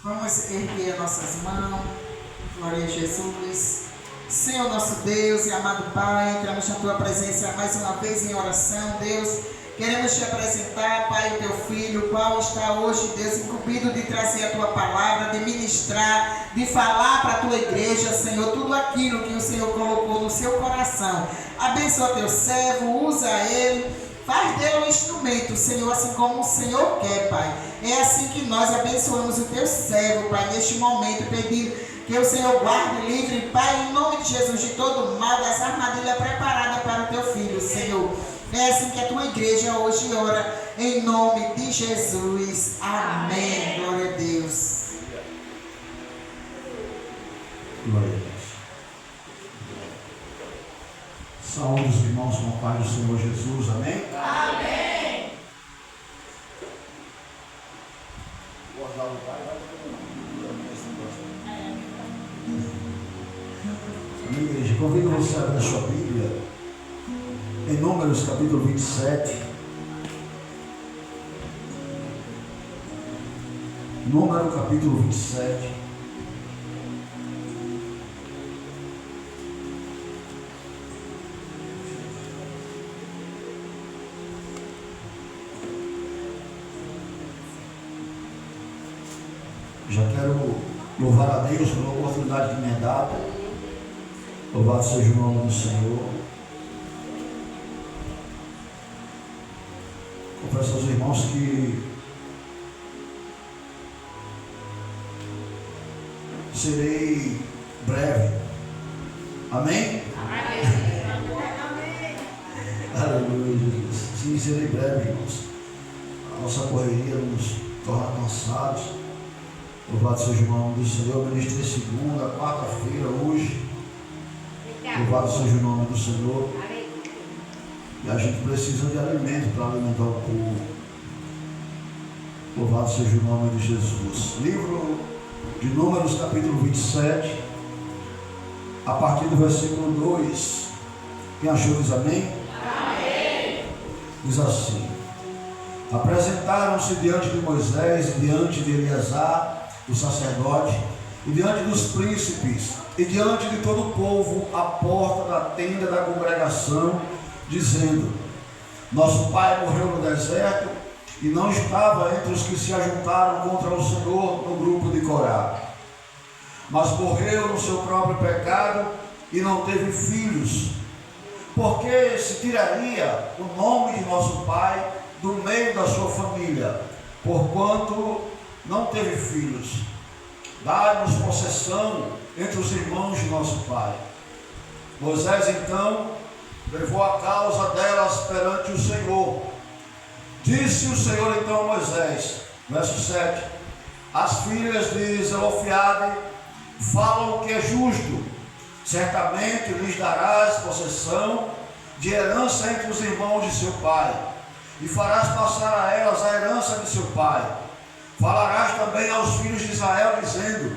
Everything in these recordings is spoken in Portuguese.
Vamos erguer nossas mãos. Glória a Jesus. Senhor nosso Deus e amado Pai, entramos na Tua presença mais uma vez em oração, Deus. Queremos Te apresentar, Pai, o Teu Filho, o qual está hoje, Deus, incumbido de trazer a Tua palavra, de ministrar, de falar para a Tua igreja, Senhor, tudo aquilo que o Senhor colocou no seu coração. Abençoa Teu servo, usa ele. Faz dele um instrumento, Senhor, assim como o Senhor quer, Pai. É assim que nós abençoamos o Teu servo, Pai, neste momento, pedindo que o Senhor guarde e livre, Pai, em nome de Jesus, de todo mal, dessa armadilha preparada para o Teu Filho, Senhor. É assim que a Tua igreja hoje ora, em nome de Jesus. Amém. Glória a Deus. Glória a Deus. Saúde os irmãos com a paz do Senhor Jesus, amém? Amém. Guardar o Pai, amém, igreja. Convido você a abrir a sua Bíblia em Números capítulo 27. Número capítulo 27. Já quero louvar a Deus pela oportunidade que me é dada. Louvado seja o nome do Senhor. Confesso aos irmãos que serei breve. Amém? Amém. Aleluia, Jesus. Sim, serei breve, irmãos. A nossa correria nos torna cansados. Louvado seja o nome do Senhor. Eu ministrei segunda, quarta-feira, hoje. Louvado seja o nome do Senhor. E a gente precisa de alimento para alimentar o povo. Louvado seja o nome de Jesus. Livro de Números, capítulo 27, a partir do versículo 2. Quem achou diz amém? Amém. Diz assim: apresentaram-se diante de Moisés e diante de Eleazar, o sacerdote, e diante dos príncipes, e diante de todo o povo, à porta da tenda da congregação, dizendo: nosso pai morreu no deserto, e não estava entre os que se ajuntaram contra o Senhor no grupo de Corá, mas morreu no seu próprio pecado, e não teve filhos. Porque se tiraria o nome de nosso pai do meio da sua família, porquanto não teve filhos? Dá-nos possessão entre os irmãos de nosso pai. Moisés então levou a causa delas perante o Senhor. Disse o Senhor então a Moisés, verso 7: as filhas de Zelofeade falam o que é justo, certamente lhes darás possessão de herança entre os irmãos de seu pai, e farás passar a elas a herança de seu pai. Falarás também aos filhos de Israel, dizendo: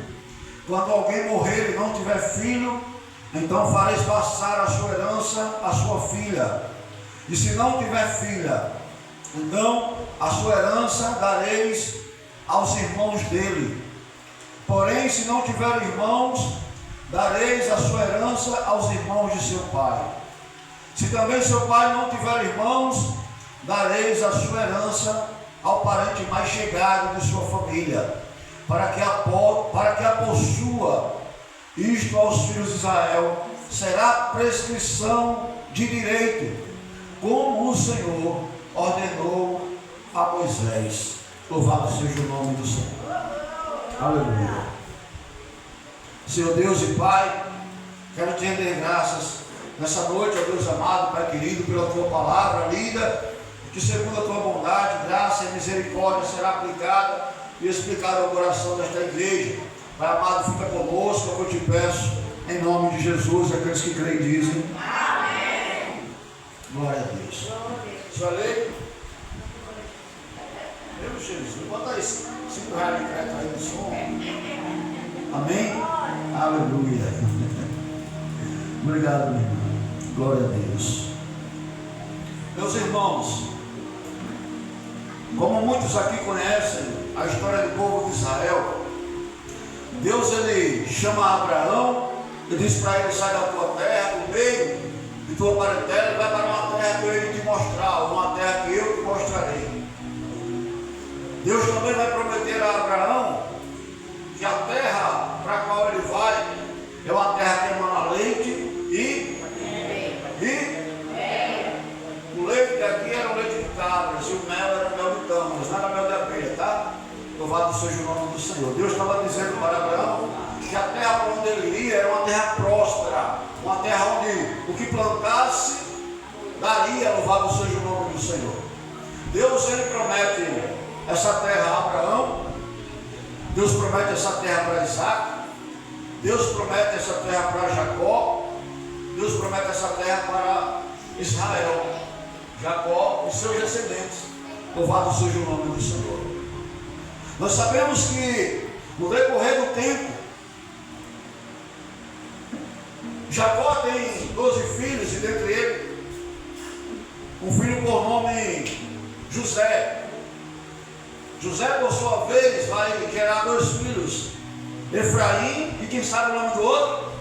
quando alguém morrer e não tiver filho, então fareis passar a sua herança à sua filha. E se não tiver filha, então a sua herança dareis aos irmãos dele. Porém, se não tiver irmãos, dareis a sua herança aos irmãos de seu pai. Se também seu pai não tiver irmãos, dareis a sua herança ao parente mais chegado de sua família, para que a possua. Isto aos filhos de Israel será prescrição de direito, como o Senhor ordenou a Moisés. Louvado seja o nome do Senhor. Aleluia. Senhor Deus e Pai, quero te render graças nessa noite, ó Deus amado, Pai querido, pela tua palavra lida, que segundo a tua bondade, graça e misericórdia será aplicada e explicada ao coração desta igreja. Pai amado, fica conosco, é o que eu te peço, em nome de Jesus, aqueles que creem dizem amém. Glória a Deus. Senhor lê? Meu Jesus, bota aí 5 reais de crédito aí no som. Amém? Aleluia. Obrigado, meu irmão. Glória a Deus. Meus irmãos, como muitos aqui conhecem a história do povo de Israel, Deus ele chama Abraão e diz para ele: sai da tua terra, do meio de tua parentela, e vai para uma terra que eu irei te mostrar, uma terra que eu te mostrarei. Deus também vai prometer a Abraão que a terra para a qual ele vai é uma terra que emana leite e o leite daqui era o leite de cabras e o mel era o mel de tâmaras, não era mel de abelha, tá? Louvado seja o nome do Senhor. Deus estava dizendo para Abraão que a terra para onde ele iria era uma terra próspera, uma terra onde o que plantasse daria. Louvado seja o nome do Senhor. Deus ele promete essa terra a Abraão, Deus promete essa terra para Isaac, Deus promete essa terra para Jacó, Deus promete essa terra para Israel, Jacó e seus descendentes. Louvado seja o nome do Senhor. Nós sabemos que no decorrer do tempo, Jacó tem 12 filhos, e dentre eles um filho por nome José. José, por sua vez, vai gerar 2 filhos, Efraim e quem sabe o nome do outro?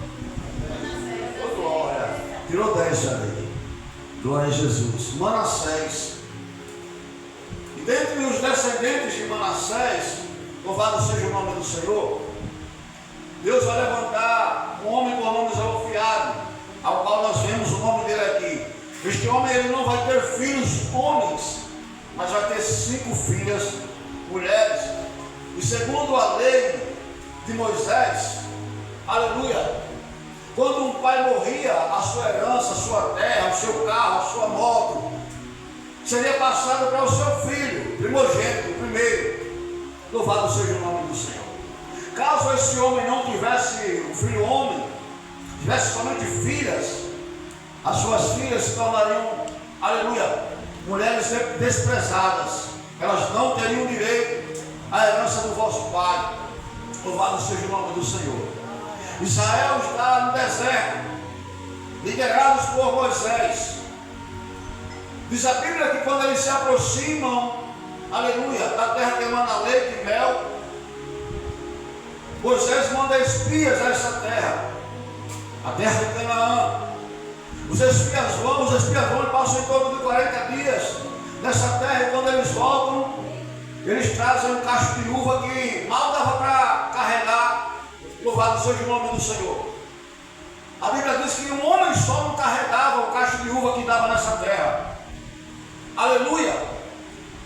Oh, glória! Tirou 10 ali. Glória a Jesus. Manassés. E dentre os descendentes de Manassés, louvado seja o nome do Senhor, Deus vai levantar um homem por nome Zelofeade, ao qual nós vemos o nome dele aqui. Este homem ele não vai ter filhos homens, mas vai ter 5 filhas mulheres. E segundo a lei de Moisés, aleluia, quando um pai morria, a sua herança, a sua terra, o seu carro, a sua moto, seria passado para o seu filho, primogênito, o primeiro. Louvado seja o nome do Senhor. Caso esse homem não tivesse um filho homem, tivesse somente filhas, as suas filhas se tornariam, aleluia, mulheres desprezadas. Elas não teriam direito à herança do vosso pai. Louvado seja o nome do Senhor. Israel está no deserto, liderados por Moisés. Diz a Bíblia que quando eles se aproximam, aleluia, da terra que emana leite e mel, Moisés manda espias a essa terra, a terra de Canaã. Os espias vão e passam em torno de 40 dias nessa terra, e quando eles voltam, eles trazem um cacho de uva que mal dava para carregar. Louvado seja o nome do Senhor. A Bíblia diz que um homem só não carregava o cacho de uva que dava nessa terra. Aleluia!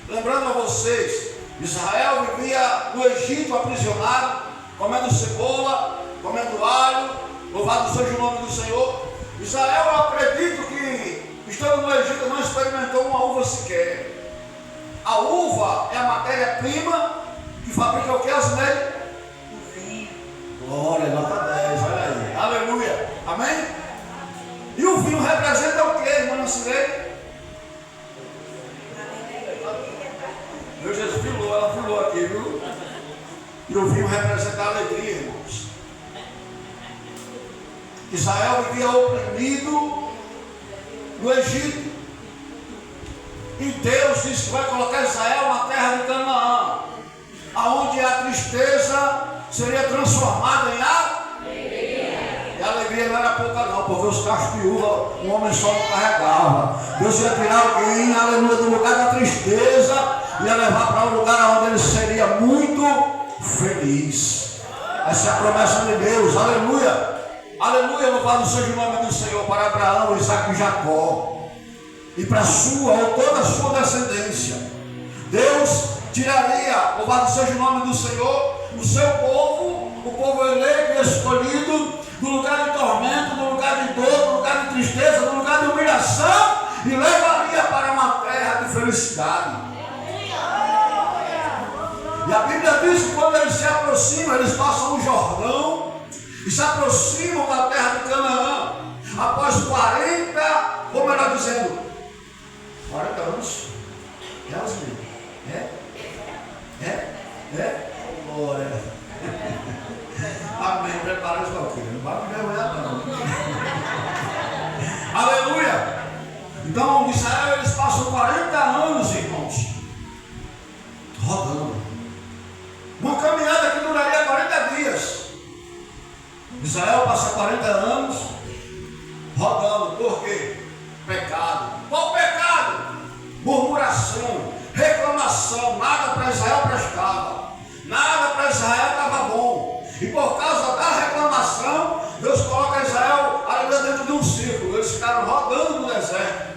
Lembrando a vocês, Israel vivia no Egito aprisionado, comendo cebola, comendo alho. Louvado seja o nome do Senhor. Israel, eu acredito que, estando no Egito, não experimentou uma uva sequer. A uva é a matéria-prima que fabrica o que, Azinei? O vinho. Glória, nota 10, olha aí. Aleluia. Amém? E o vinho representa o que, irmã Nancirei? Meu Jesus filou, ela filou aqui, viu? E o vinho representa a alegria, irmãos. Israel vivia oprimido no Egito. E Deus disse que vai colocar Israel na terra de Canaã, aonde a tristeza seria transformada em alegria. E a alegria não era pouca não, porque os cachos de uva um homem só não carregava. Deus ia tirar alguém, aleluia, do lugar da tristeza, ia levar para um lugar onde ele seria muito feliz. Essa é a promessa de Deus, aleluia. Aleluia, louvado seja o nome do Senhor para Abraão, Isaac e Jacó, e para sua ou toda a sua descendência. Deus tiraria, louvado seja o nome do Senhor, o seu povo, o povo eleito e escolhido, do lugar de tormento, do lugar de dor, do lugar de tristeza, do lugar de humilhação, e levaria para uma terra de felicidade. E a Bíblia diz que quando eles se aproximam, eles passam o Jordão e se aproximam da terra de Canaã, após 40, ou melhor dizendo, 40 anos. Glória. Amém. Prepara-se para o filho. Não vai me vergonhar, não. Aleluia. Então, em Israel, eles passam 40 anos, irmãos, rodando. Uma caminhada que duraria 40 dias. Israel passa 40 anos rodando. Por quê? Pecado. Qual pecado? Murmuração, reclamação. Nada para Israel prestava. Nada para Israel estava bom. E por causa da reclamação, Deus coloca Israel ali dentro de um círculo. Eles ficaram rodando no deserto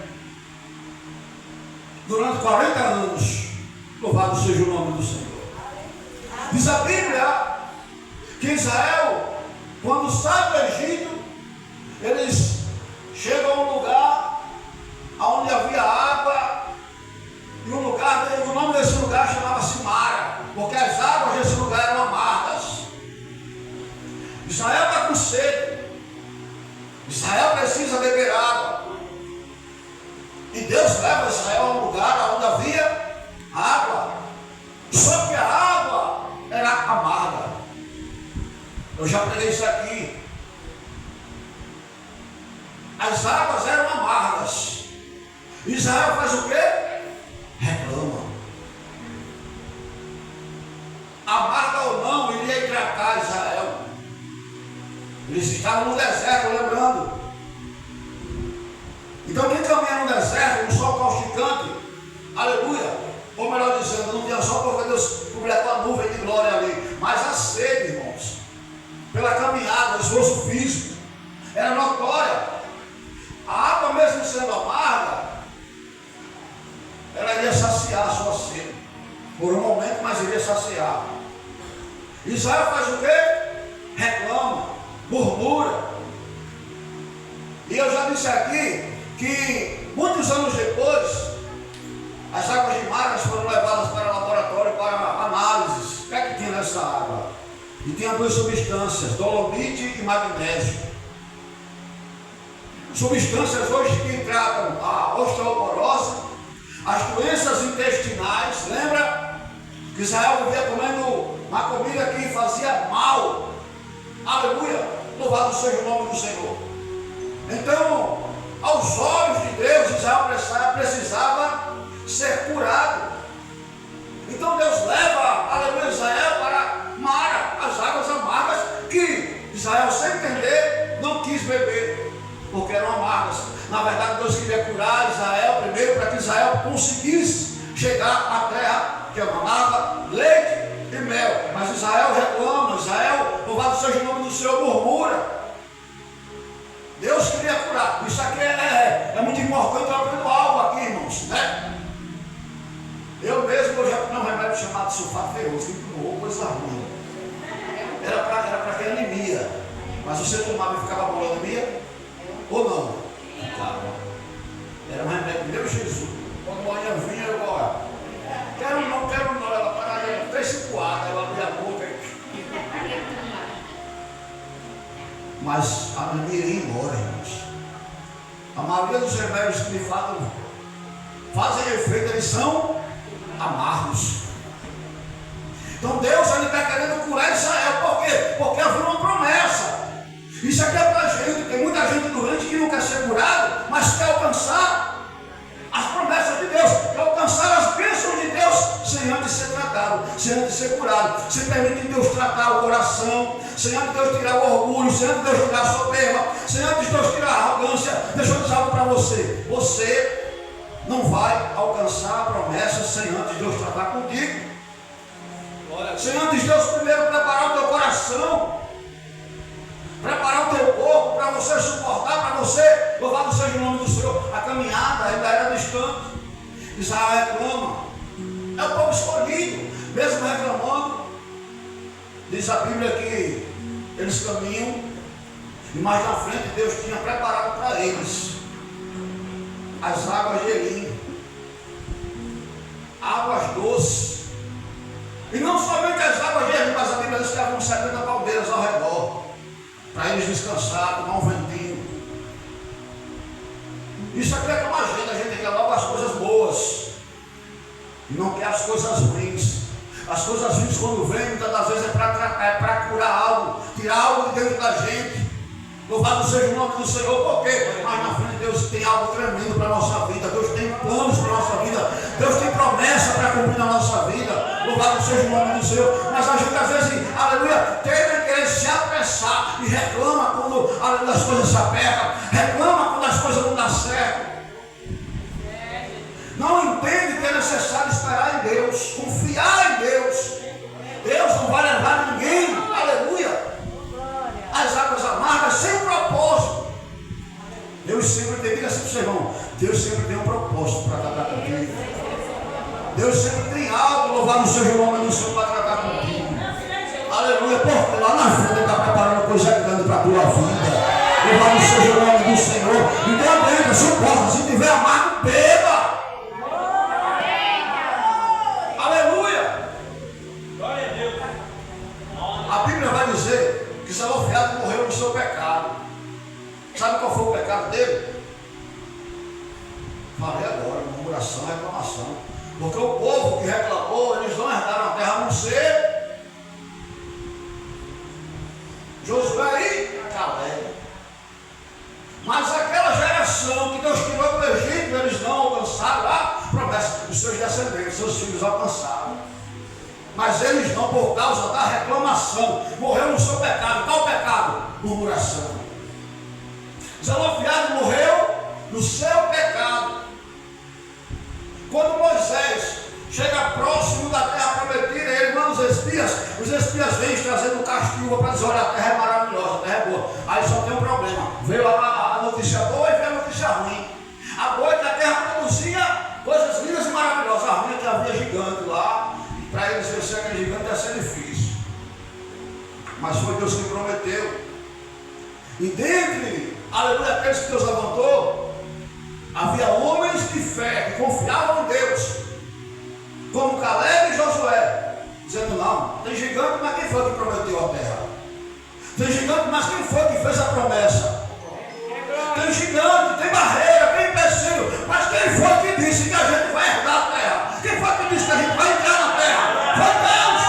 durante 40 anos. Louvado seja o nome do Senhor. Diz a Bíblia que Israel, quando sai do Egito, eles chegam a um lugar onde havia água, e o nome desse lugar chamava-se Mara, porque as águas desse lugar eram amargas. Israel está com sede, Israel precisa beber água, e Deus leva Israel a um lugar onde havia água, só que a água era amarga. Eu já preguei isso aqui. As águas eram amargas. Israel faz o quê? Reclama. Amarga ou não, iria hidratar Israel. Eles estavam no deserto, lembrando. Então quem caminha no deserto, no sol causticante, aleluia, ou melhor dizendo, não tinha sol porque Deus completou a nuvem de glória ali, mas a sede, irmãos, pela caminhada, o esforço físico, era notória. A água, mesmo sendo amarga, ela iria saciar a sua sede por um momento, mas iria saciar. Israel faz o quê? Reclama, murmura. E eu já disse aqui que muitos anos depois, as águas de Mara foram levadas para o laboratório para análises. O que é que tinha nessa água? E tinha duas substâncias, dolomite e magnésio. Substâncias hoje que tratam a osteoporose, as doenças intestinais. Lembra que Israel vivia comendo uma comida que fazia mal? Aleluia! Louvado seja o nome do Senhor. Então, aos olhos de Deus, Israel precisava ser curado. Então Deus leva, aleluia, Israel para Mara, as águas amargas, que Israel, sem entender, não quis beber, porque eram amargas. Na verdade, Deus queria curar Israel primeiro, para que Israel conseguisse chegar à terra que manava leite e mel. Mas Israel reclama, Israel, louvado seja o nome do Senhor, murmura. Deus queria curar. Isso aqui é muito importante. Eu aprendo algo aqui, irmãos, né? Eu mesmo já tomei um remédio chamado sulfato ferroso, que empurrou coisa ruim. Era para ter anemia. Mas você tomava e ficava boa anemia? Ou não? Ficava. Era um remédio, meu Jesus. Quando a manhã vinha, eu olha, quero não. Ela parava 3-5 horas, ela abria a boca. Mas a anemia ia embora, irmãos. A maioria dos remédios que me fazem efeito, eles são amargos. Então Deus está querendo curar Israel. Por quê? Porque havia uma promessa. Isso aqui é para a gente. Tem muita gente doente que não quer ser curado, mas quer alcançar as promessas de Deus, quer alcançar as bênçãos de Deus, sem antes ser tratado, sem antes ser curado, sem permitir Deus tratar o coração, sem antes Deus tirar o orgulho, sem antes Deus tirar a soberba, sem antes Deus tirar a arrogância. Deixa eu dizer algo para você. Você não vai alcançar a promessa sem antes Deus tratar contigo. Sem antes Deus primeiro preparar o teu coração, preparar o teu corpo para você suportar, para você, louvado seja o nome do Senhor. A caminhada ainda era distante. Israel reclama. É o povo escolhido, mesmo reclamando. Diz a Bíblia que eles caminham e mais na frente Deus tinha preparado para eles as águas de Elim, águas doces. E não somente as águas de Elim, mas a Bíblia diz que haviam 70 palmeiras ao redor, para eles descansar, tomar um ventinho. Isso aqui é como a gente quer logo as coisas boas e não quer as coisas ruins. As coisas ruins, quando vêm, muitas das vezes é para curar algo, tirar algo de dentro da gente. Louvado seja o nome do Senhor. Por quê? Mas na frente de Deus tem algo tremendo para a nossa vida. Deus tem planos para a nossa vida. Deus tem promessa para cumprir na nossa vida. Louvado seja o nome do Senhor. Mas a gente às vezes, aleluia, tem que querer se apressar e reclamar. as coisas se apertam, reclama quando as coisas não dão certo. Não entende que é necessário esperar em Deus, confiar em Deus. Deus não vai levar ninguém, aleluia, as águas amargas sem propósito. Deus sempre tem, diga assim para o seu irmão, Deus sempre tem um propósito para tratar contigo. Deus sempre tem algo, louvar no seu nome do Senhor para tratar contigo. Aleluia, porque lá na frente Ele está preparando coisa grande para a tua vida. Louvar no seu nome do Senhor. Então aguenta, suporta, se tiver amargo, beba. Aleluia. A Bíblia vai dizer que Zelofehad morreu no seu pecado. Sabe qual foi o pecado dele? Falei agora, murmuração, reclamação. Porque o povo que reclamou, eles não herdaram a terra, a não ser Josué e Caleb. Mas aquela geração que Deus tirou do Egito, eles não alcançaram a promessa. Os seus descendentes, seus filhos alcançaram. Mas eles não, por causa da reclamação. Morreu no seu pecado. Qual pecado? Murmuração. Zelofehad morreu no seu pecado. Quando Moisés chega próximo da terra prometida, ele manda os espias vêm trazendo castigo para dizer, olha, a terra é maravilhosa, a terra é boa. Aí só tem um problema, veio a notícia boa e veio a notícia ruim. A boa é que a terra produzia coisas lindas e maravilosas. A ruim é que havia gigante lá, e para eles vencer aquele gigante ia ser difícil. Mas foi Deus que prometeu. E dentre, aleluia, aqueles que Deus levantou, havia homens de fé que confiavam em Deus, como Caleb e Josué, dizendo, não, tem gigante, mas quem foi que prometeu a terra? Tem gigante, mas quem foi que fez a promessa? Tem gigante, tem barreira, tem empecilho, mas quem foi que disse que a gente vai herdar a terra? Quem foi que disse que a gente vai entrar na terra? Foi Deus!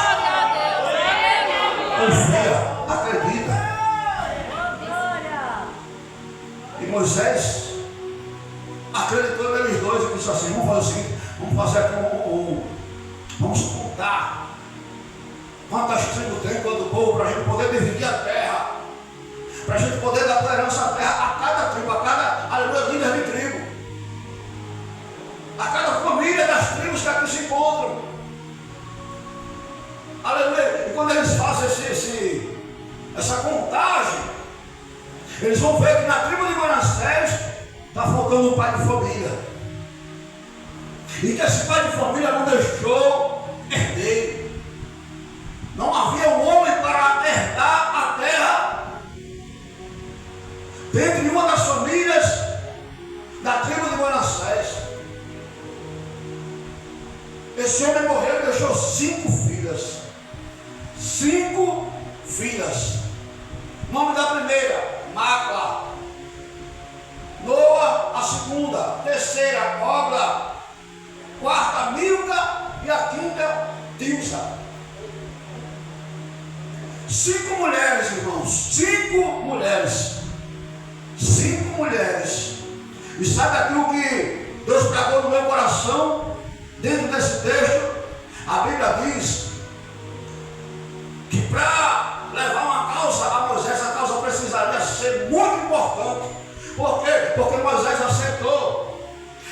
Confia, acredita. E Moisés acreditou neles dois e disse assim, vamos fazer o seguinte, vamos contar quantas tribos tem todo povo para a gente poder dividir a terra, para a gente poder dar herança à terra a cada tribo, a cada, aleluia, líder de tribo, a cada família das tribos que aqui se encontram, aleluia. E quando eles fazem essa contagem, eles vão ver que na tribo de Manassés está faltando um pai de família. E que esse pai de família não deixou herdeiro. Não havia um homem para herdar a terra. Dentro de uma das famílias da tribo de Manassés. Esse homem morreu e deixou 5 filhas. 5 filhas. O nome da primeira, Macla. Noa, a segunda, terceira, Ogla, quarta, Milca e a quinta, Tilsa. 5 mulheres, irmãos, 5 mulheres. 5 mulheres. E sabe aquilo que Deus pregou no meu coração, dentro desse texto? A Bíblia diz que para levar uma causa a Moisés, a causa precisaria ser muito importante. Por quê? Porque Moisés aceitou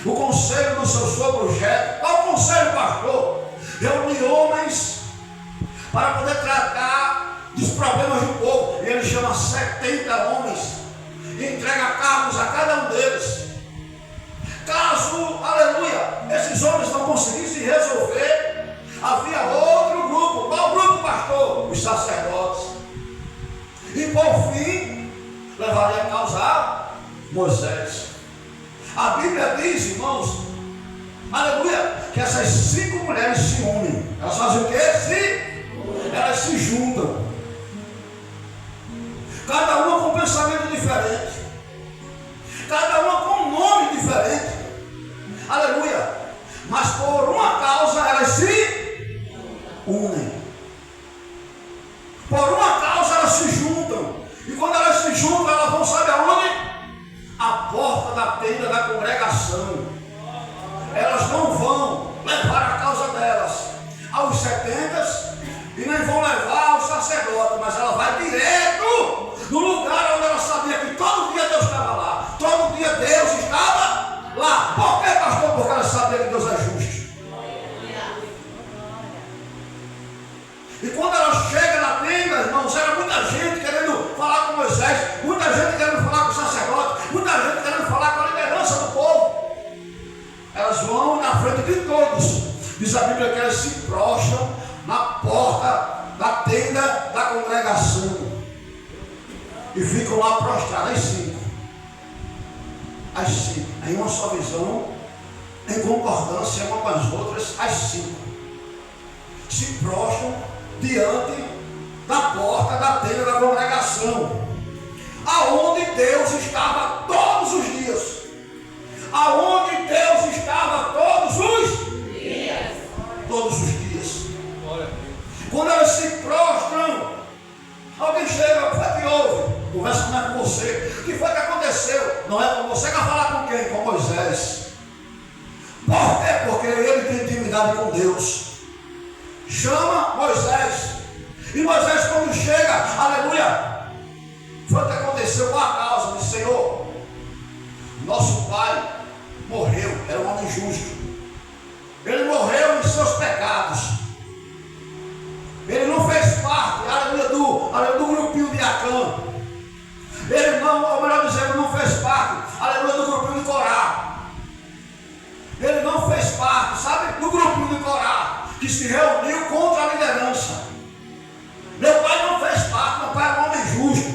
o conselho do seu sogro Jetro. Qual o conselho, pastor? Reunir homens para poder tratar dos problemas do povo. E ele chama 70 homens e entrega cargos a cada um deles. Caso, aleluia, esses homens não conseguissem resolver, havia outro grupo. Qual grupo, pastor? Os sacerdotes. E por fim, levaria a causa a Moisés. A Bíblia diz, irmãos, aleluia, que essas 5 mulheres se unem. Elas fazem o quê? Elas se juntam. Cada uma com um pensamento diferente. Cada uma com um nome diferente. Aleluia. Mas por uma causa elas se unem. Por uma causa elas se juntam. E quando elas se juntam, elas vão, sabe aonde? A porta da tenda da congregação. Elas não vão levar a causa delas aos 70 e nem vão levar ao sacerdote, mas ela vai direto no lugar onde ela sabia que todo irmãos, era muita gente querendo falar com Moisés, muita gente querendo falar com o sacerdote, muita gente querendo falar com a liderança do povo. Elas vão na frente de todos. Diz a Bíblia que elas se prostram na porta da tenda da congregação e ficam lá prostradas, as cinco, em uma só visão, em concordância uma com as outras, as cinco se prostram diante da porta da tenda da congregação, aonde Deus estava todos os dias, aonde Deus estava todos os dias. Quando elas se prostram, alguém chega, o que foi que houve? Conversa com você. O que foi que aconteceu? Não é com você, quer falar com quem? Com Moisés. Por quê? Porque ele tem intimidade com Deus. Chama Moisés. E Moisés, quando chega, aleluia, foi o que aconteceu com a causa do Senhor. Nosso pai morreu, era um homem justo. Ele morreu em seus pecados. Ele não fez parte, aleluia, do grupinho de Acã. Ele não, ou melhor dizendo, não fez parte, aleluia, do grupinho de Corá. Ele não fez parte, sabe, do grupinho de Corá, que se reuniu contra a liderança. Meu pai não fez parte, meu pai era um homem justo.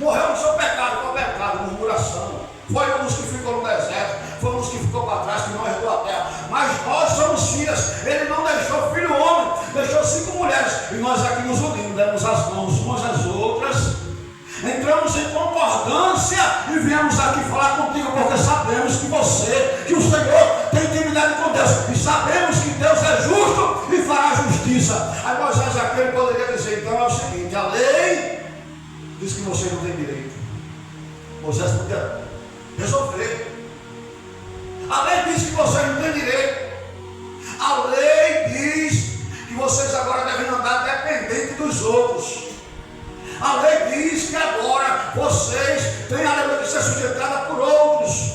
Morreu no seu pecado, qual pecado? Murmuração. Foi um dos que ficou no deserto, foi um dos que ficou para trás, que não herdou a terra. Mas nós somos filhas, ele não deixou filho homem, deixou 5 mulheres. E nós aqui nos unimos, demos as mãos umas às outras, entramos em concordância e viemos aqui falar contigo, porque sabemos que você, que o Senhor tem intimidade com Deus, e sabemos que Deus é justo e fará justiça. Aí Moisés aqui ele poderia dizer, então é o seguinte, a lei diz que você não tem direito. Moisés podia resolver. A lei diz que vocês não têm direito. A lei diz que vocês agora devem andar dependente dos outros. A lei diz que agora vocês têm a lei de ser sujeitada por outros.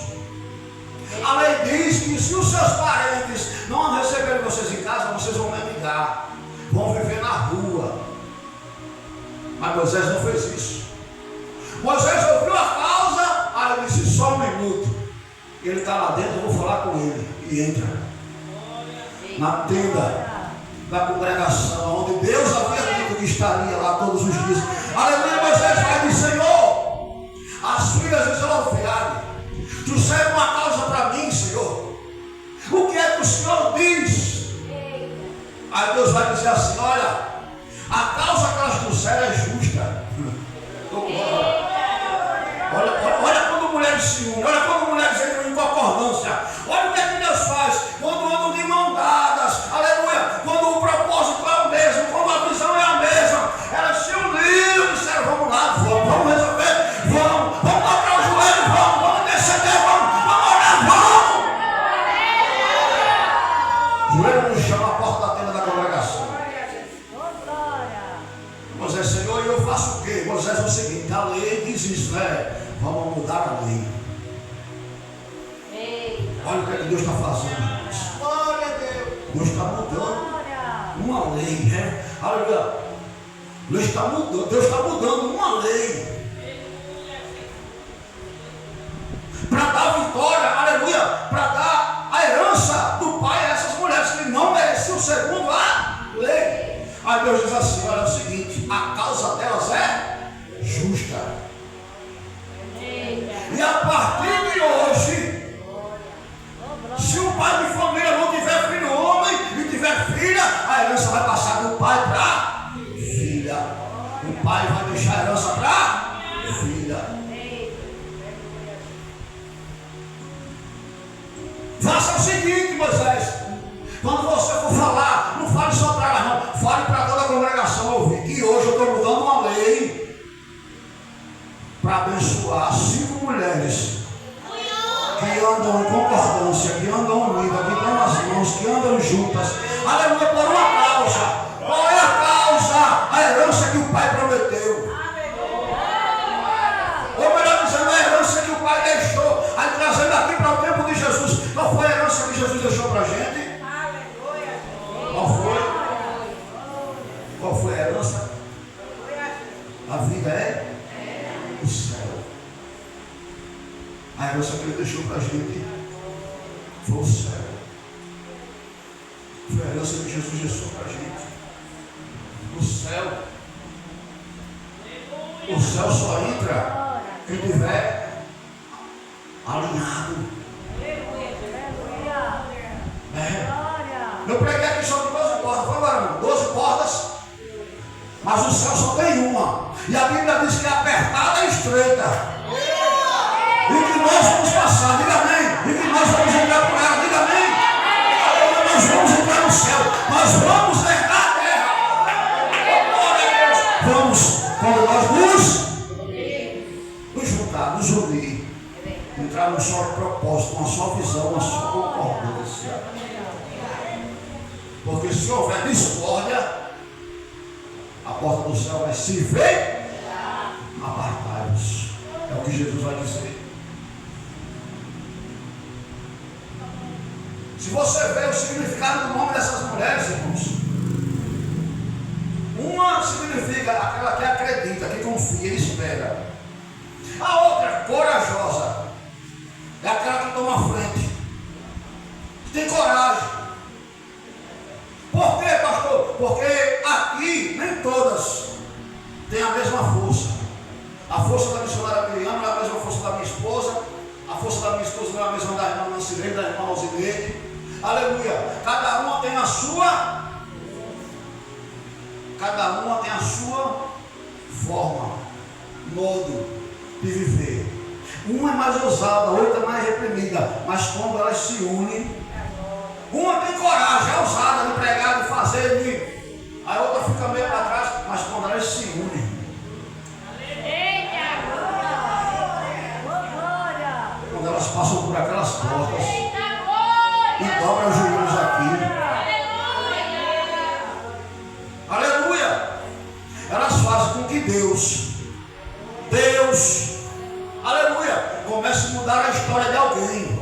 A lei diz que se os seus parentes não receberem vocês em casa, vocês vão mendigar, vão viver na rua. Mas Moisés não fez isso. Moisés ouviu a causa, aí ele disse, só um minuto. Ele está lá dentro, eu vou falar com ele. E entra na tenda da congregação, onde Deus havia dito que estaria lá todos os dias. Aleluia, Moisés vai dizer, Senhor, as filhas de Zelofeade trouxeram uma causa para mim, Senhor. O que é que o Senhor diz? Aí Deus vai dizer assim, olha, a causa que elas trouxeram é justa. Olha quando mulheres se unem, olha quando mulheres entram em concordância. Olha o que é que Deus faz quando andam de mão dadas, aleluia, quando o propósito é o mesmo, quando a visão é a mesma. Elas se uniram e disseram, vamos lá, vamos resolver, vamos dobrar o joelho, vamos interceder, vamos orar, vamos. Joelho no chão, na porta da tenda da congregação. Moisés, Senhor, e eu faço o quê? Moisés, é o seguinte, a lei diz isso, né? Vamos mudar a lei. Olha o que é que Deus está fazendo. Glória a Deus. Deus está mudando uma lei, né? Aleluia. Deus está mudando uma lei. Para dar vitória, aleluia, para dar a herança do pai a essas mulheres que não mereciam segundo a lei. Aí Deus diz assim, olha, é o seguinte, a causa delas é justa. E a partir de hoje, se o pai de família não tiver filho homem e tiver filha, a herança vai passar do pai para filha. O pai vai deixar a herança para filha. Faça o seguinte, Moisés, quando você for falar, não fale só para ela não, fale para toda a congregação ouvir. E hoje eu estou mudando uma lei para abençoar 5 mulheres que andam em concordância, que andam unidas, que dão as mãos, que andam juntas, aleluia, por uma causa. Qual é a causa? A herança que o pai prometeu. Ou melhor dizendo, a herança que o pai deixou. Aí trazendo aqui para o tempo de Jesus, qual foi a herança que Jesus deixou para a gente? Qual foi? Qual foi a herança? A vida é o céu. A herança que ele deixou para a gente foi o céu. Foi a herança que Jesus deixou para a gente. O céu. O céu só entra quem tiver alinhado. Eu preguei aqui sobre 12 portas. Foi agora, 12 portas. Mas o céu só tem uma. E a Bíblia diz que é apertada e estreita. E que nós vamos passar, diga amém. E que nós vamos entrar por ela, diga amém. Nós vamos entrar no céu. Nós vamos herdar a terra. Vamos, quando nós nos juntar, nos unir, entrar num só propósito, uma só visão, uma só concordância. Porque se houver discórdia, a porta do céu vai se ver, apartai-vos. É o que Jesus vai dizer. Se você vê o significado do nome dessas mulheres, irmãos, uma significa aquela que acredita, que confia e espera. A outra, corajosa, é aquela que toma a frente, que tem coragem. Por quê, pastor? Porque aqui nem todas têm a mesma força. A força da missionária Miriam não é a mesma força da minha esposa. A força da minha esposa não é a mesma da irmã Nancirene, da irmã Alzineide. Aleluia. Cada uma tem a sua forma, modo de viver. Uma é mais ousada, a outra é mais reprimida. Mas quando elas se unem, uma tem coragem, é ousada de pregar, de fazer, a outra fica meio para trás. Mas quando elas se unem, quando elas passam por aquelas portas e dobram os joelhos aqui, aleluia, elas fazem com que Deus, aleluia, comece a mudar a história de alguém.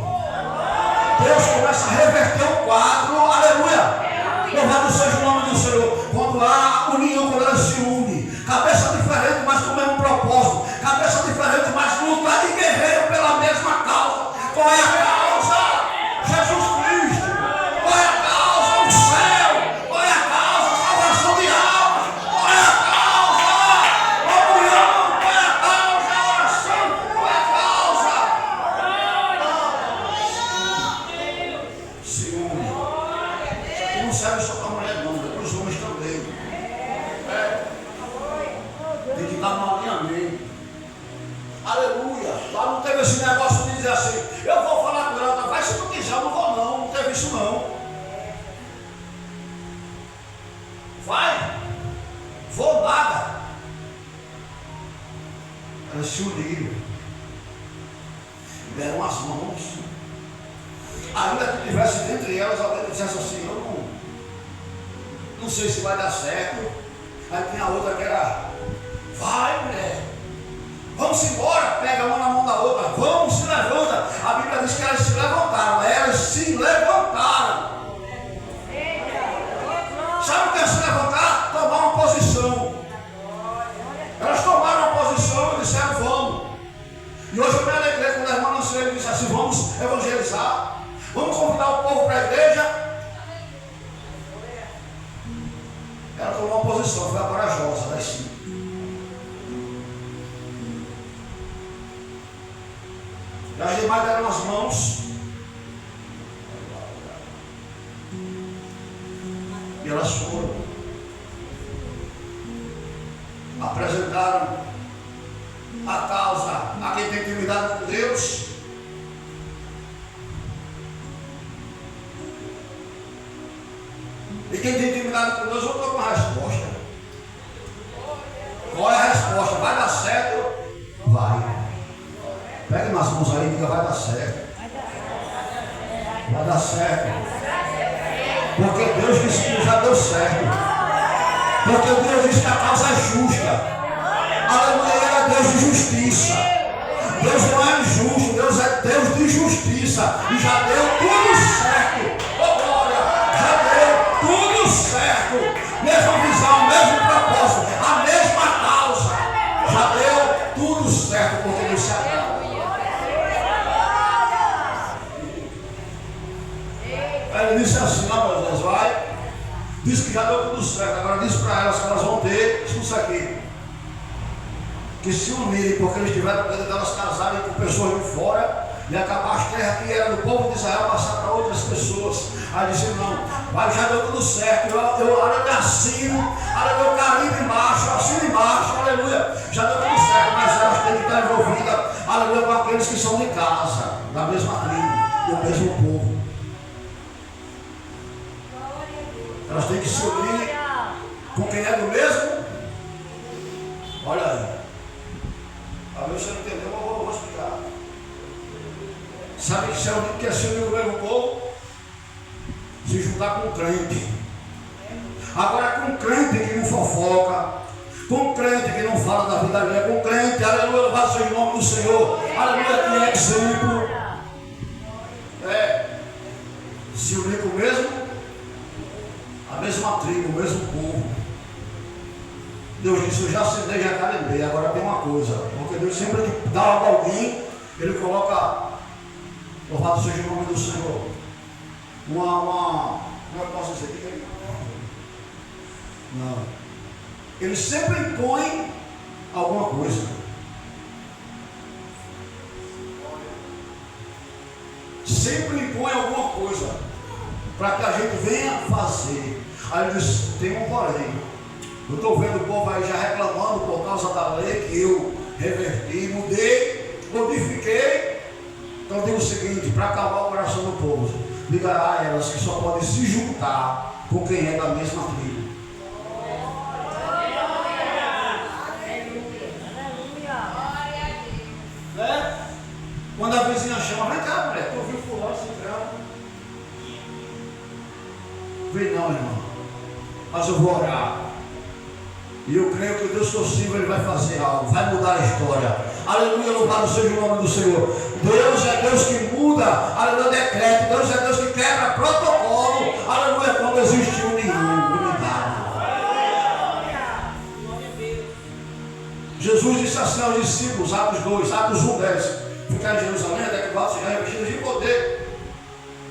Deus começa a reverter o quadro, aleluia. Louvado seja o nome do Senhor. Quando há união, quando elas se unem, cabeça diferente, mas com o mesmo propósito, cabeça diferente, mas luta e guerreiro pela mesma causa. Qual é a causa? Jesus Cristo. Qual é a causa? O céu. Qual é a causa? A salvação de almas. Qual é a causa? A comunhão. Qual é a causa? A oração. Qual é a causa? Se une. Isso aqui não serve só para a mulher, não, é para os homens também. Tem que dar uma alinhamento. Aleluia. Lá não teve esse negócio de dizer assim: eu vou falar com ela, vai se não quiser, eu não vou não. Não teve isso não. Vai. Vou nada. Elas se uniram. Deram as mãos. Ainda que tivesse dentre elas alguém que dissesse assim: eu não sei se vai dar certo. Aí tinha a outra que era: vai, mulher, vamos embora. Pega uma na mão da outra, vamos, se levanta. A Bíblia diz que elas se levantaram. Elas se levantaram. Sabe o que é se levantar? Tomar uma posição. Elas tomaram uma posição e disseram: vamos. E hoje eu me alegrei quando a irmã Nancirene disse assim: vamos evangelizar. Vamos convidar o povo para a igreja. Ela tomou uma posição, foi a corajosa das 5. E as demais deram as mãos. E elas foram. Apresentaram a causa a quem tem intimidade com Deus. E quem tem intimidade com Deus, eu estou com a resposta. Qual é a resposta? Vai dar certo? Vai. Pegue nas mãos aí e diga: vai dar certo. Vai dar certo. Porque Deus disse que já deu certo. Porque Deus disse que a causa é justa. Aleluia, Ele é Deus de justiça. Deus não é injusto, Deus é Deus de justiça. E já deu tudo certo. Oh, glória! Já deu tudo certo. Mesma visão, mesmo propósito, a mesma causa. isso aqui. Que se unirem, porque eles tiveram medo delas casarem com pessoas de fora e acabar as terras que eram do povo de Israel passar para outras pessoas. Aí disse, não, mas já deu tudo certo, eu assino, aleluia, eu carimbo embaixo, eu assino embaixo, aleluia, já deu tudo certo, mas elas têm que estar envolvidas, aleluia, com aqueles que são de casa, da mesma tribo, do mesmo povo. Elas têm que se unir com quem é do mesmo. Olha aí. Talvez você não entendeu, mas eu vou explicar. Sabe que se alguém quer ser o mesmo povo, se juntar com um crente. Agora com um crente que não fofoca, com um crente que não fala da vida alheia, com um crente, aleluia, louvado seja o nome do Senhor, aleluia, que é exemplo. Se unir com o mesmo, a mesma tribo, o mesmo povo. Deus disse, eu já assinei, já carimbei. Agora tem uma coisa, porque Deus sempre que dá algo a alguém, Ele coloca, louvado seja o nome do Senhor, como eu posso dizer aqui? Não. Ele sempre impõe alguma coisa. Sempre impõe alguma coisa para que a gente venha fazer. Aí ele diz, tem um porém. Eu estou vendo o povo aí já reclamando por causa da lei que eu reverti, mudei, modifiquei. Então eu digo o seguinte, para acalmar o coração do povo, diga a elas que só podem se juntar com quem é da mesma tribo. Quando a vizinha chama, vem cá, mulher, tu ouviu fulano se grava? Vem não, irmão, mas eu vou orar. E eu creio que o Deus que eu sirvo, Ele vai fazer algo, vai mudar a história. Aleluia, louvado seja o nome do Senhor. Deus é Deus que muda, aleluia, decreto. Deus é Deus que quebra protocolo. Aleluia, quando existe unidade. Jesus disse assim aos discípulos, Atos 2, Atos 1, 10. Ficar em Jerusalém, até que vocês sejam revestidos de poder.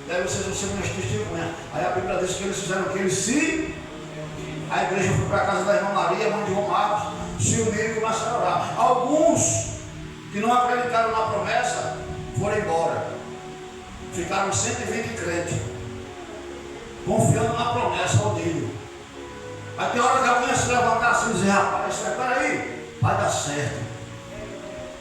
E aí vocês vão ser minhas testemunhas. Aí a Bíblia diz que eles fizeram o que? Eles se... A igreja foi para a casa da irmã Maria, mãe de João Marcos, se uniram e começaram a orar. Alguns que não acreditaram na promessa foram embora. Ficaram 120 crentes, confiando na promessa ao dele. Aí tem hora que alguém se levantar assim e dizer, rapaz, espera aí, vai dar certo.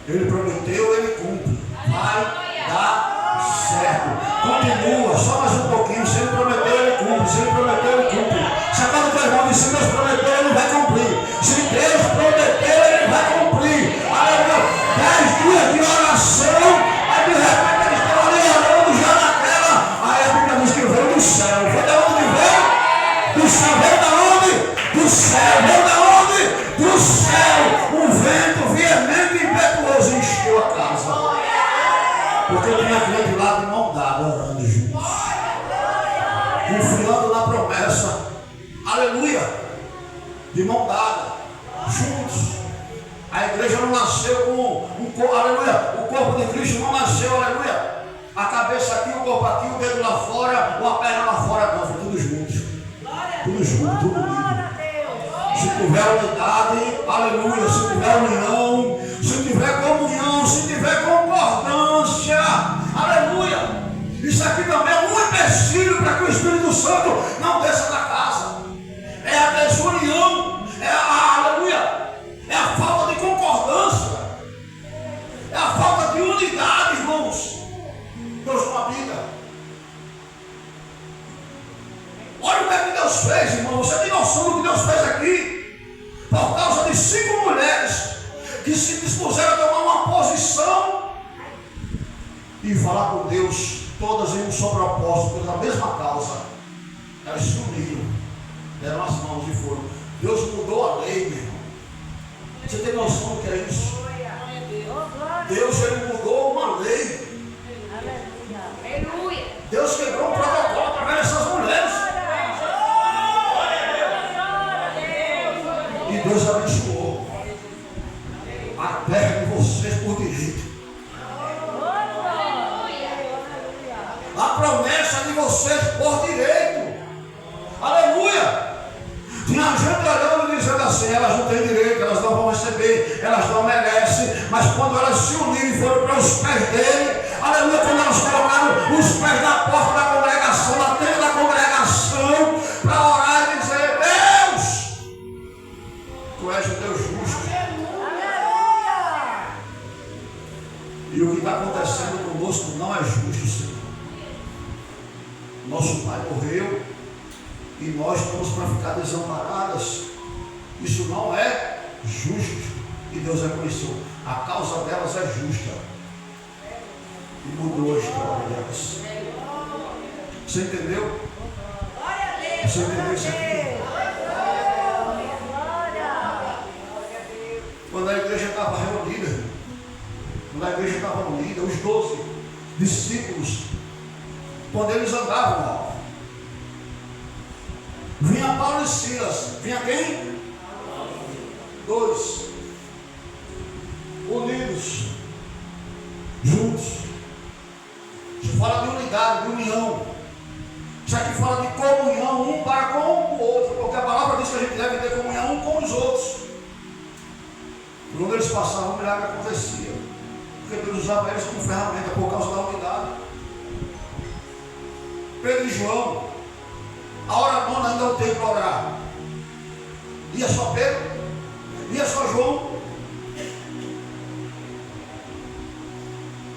Ele prometeu, ele cumpre. Vai dar certo. Continua, só mais um pouquinho. Se ele prometeu, ele cumpre. Se ele prometeu, ele cumpre. Se a cada teu irmão, se Deus prometeu, ele vai cumprir. Se Deus prometeu, ele vai cumprir. Aleluia. 10 dias de oração. Aí de repente eles estão ali orando já naquela. Aí a Bíblia diz que veio do céu. Foi da onde veio? Do céu. Veio da onde? Do céu. Veio da onde? Do céu. Um vento veemente e impetuoso encheu a casa. Porque tinha crente lá de mão dada, orando juntos, confiando na promessa, aleluia, de mão dada, juntos. A igreja não nasceu com aleluia, o corpo de Cristo não nasceu, aleluia, a cabeça aqui, o corpo aqui, o dedo lá fora, ou a perna lá fora, não, foi tudo juntos, tudo junto, tudo unido. Se tiver unidade, aleluia, se tiver união, se tiver comunhão, se tiver concordância, aleluia. Isso aqui também é um empecilho para que o Espírito Santo não desça da casa. É a desunião, aleluia, é a falta de concordância, é a falta de unidade, irmãos. Deus não habita. Olha o que é que Deus fez, irmão. Você tem noção do que Deus fez aqui? Por causa de 5 mulheres que se dispuseram a tomar uma posição e falar com Deus, todas em um só propósito, pela mesma causa. Elas se uniram, deram as mãos e foram. Deus mudou a lei, meu irmão. Você tem noção do que é isso? Deus, Ele mudou uma lei. Deus quebrou um protocolo através dessas mulheres. E Deus abençoou a terra de vocês por direito. A promessa de vocês por direito. Aleluia. Tinha gente olhando e dizendo assim, assim, elas não têm direito, elas não vão receber, elas não merecem, mas quando elas se uniram e foram para os pés dele, aleluia, quando elas colocaram os pés na porta da congregação, na tenda da congregação, para orar e dizer: Deus, tu és o Deus justo. E o que está acontecendo conosco não é justo, Senhor. Nosso pai morreu e nós estamos para ficar desamparadas. Isso não é justo. E Deus reconheceu: a causa delas é justa. E mudou a história delas. Você entendeu? Você entendeu isso aqui? Quando a igreja estava reunida, os 12 discípulos, quando eles andavam, vinha Paulo e Silas. Vinha quem? 2 unidos, juntos. Isso fala de unidade, de união. Isso aqui fala de comunhão um para com o outro, porque a palavra diz que a gente deve ter comunhão um com os outros. Quando eles passavam, o milagre acontecia, porque Deus usava eles como ferramenta por causa da unidade. Pedro e João, a hora nona ainda não tem para orar. Ia só Pedro, ia só João.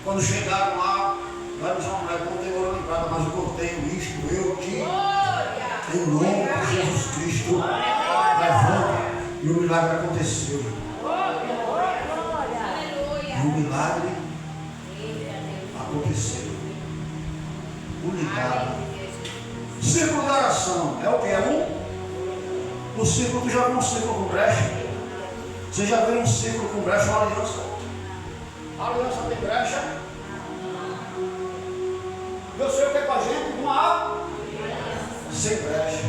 Quando chegaram lá, vai dizer: uma mulher, não tem ouro nem prata, mas o que eu tenho, isto eu te, em nome de Jesus Cristo, levanta. E o milagre aconteceu. E o milagre aconteceu. Unidade. Círculo de oração é o que? É um círculo. Tu já viu um círculo com brecha? Você já viu um círculo com brecha? Uma aliança? A aliança tem brecha? Eu sei o que é com a gente? Uma água sem brecha.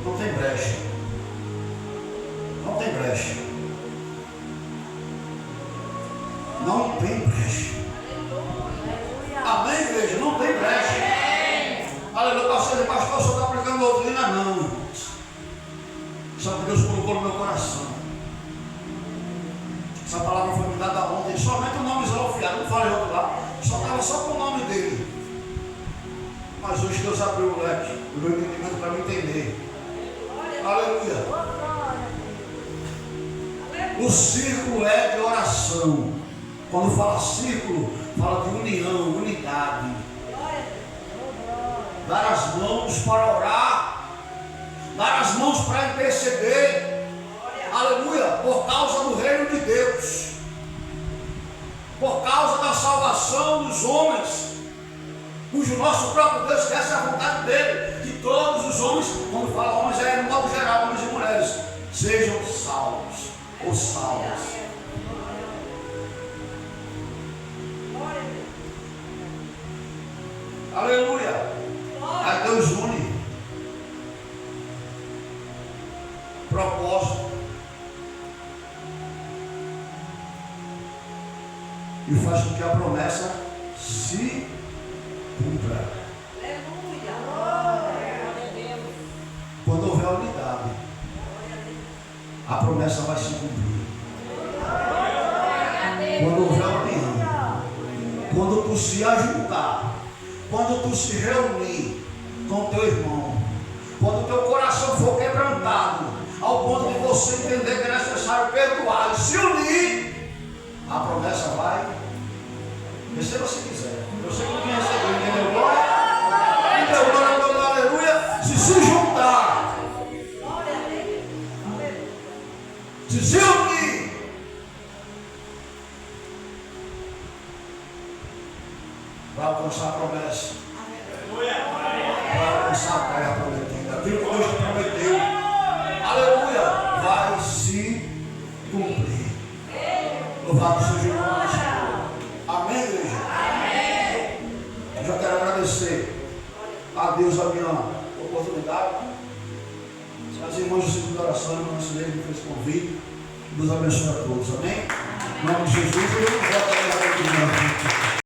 Não tem brecha. Não tem brecha. Não tem brecha. Amém, igreja? Não tem brecha. Aleluia. Pastor, o senhor está aplicando doutrina? Não, irmãos. Sabe que Deus colocou no meu coração. Essa palavra foi me dada ontem. Somente o nome Zalofiado, não falei outro lá. Só estava só com o nome dele. Mas hoje Deus abriu o leque, o meu entendimento para me entender. Aleluia. O círculo é de oração. Quando fala círculo, fala de união, unidade. Dar as mãos para orar, dar as mãos para interceder. Aleluia, por causa do reino de Deus, por causa da salvação dos homens, cujo nosso próprio Deus quer ser a vontade dele, que todos os homens, quando fala homens é no modo geral, homens e mulheres, sejam salvos ou salvas. Aleluia. Aí Deus une propósito e faz com que a promessa se cumpra. Quando houver unidade, a promessa vai se cumprir. Quando houver união, quando tu se ajuntar, quando tu se reunir com teu irmão, quando teu coração for quebrantado, ao ponto de você entender que é necessário perdoar e se unir, a promessa vai. Receba se quiser. Eu sei que quem recebeu, entendeu? Glória. Então, glória, aleluia. Se juntar, se unir, vai alcançar a promessa. Vai alcançar a terra prometida. Aquilo que Deus te prometeu, aleluia, vai se cumprir. Louvado seja o nome do Senhor. Amém, igreja? Amém. Eu já quero agradecer a Deus a minha oportunidade. As irmãs do Círculo de Oração, a irmã Silene me fez convite. Deus abençoe a todos. Amém? Em nome de Jesus, eu volto a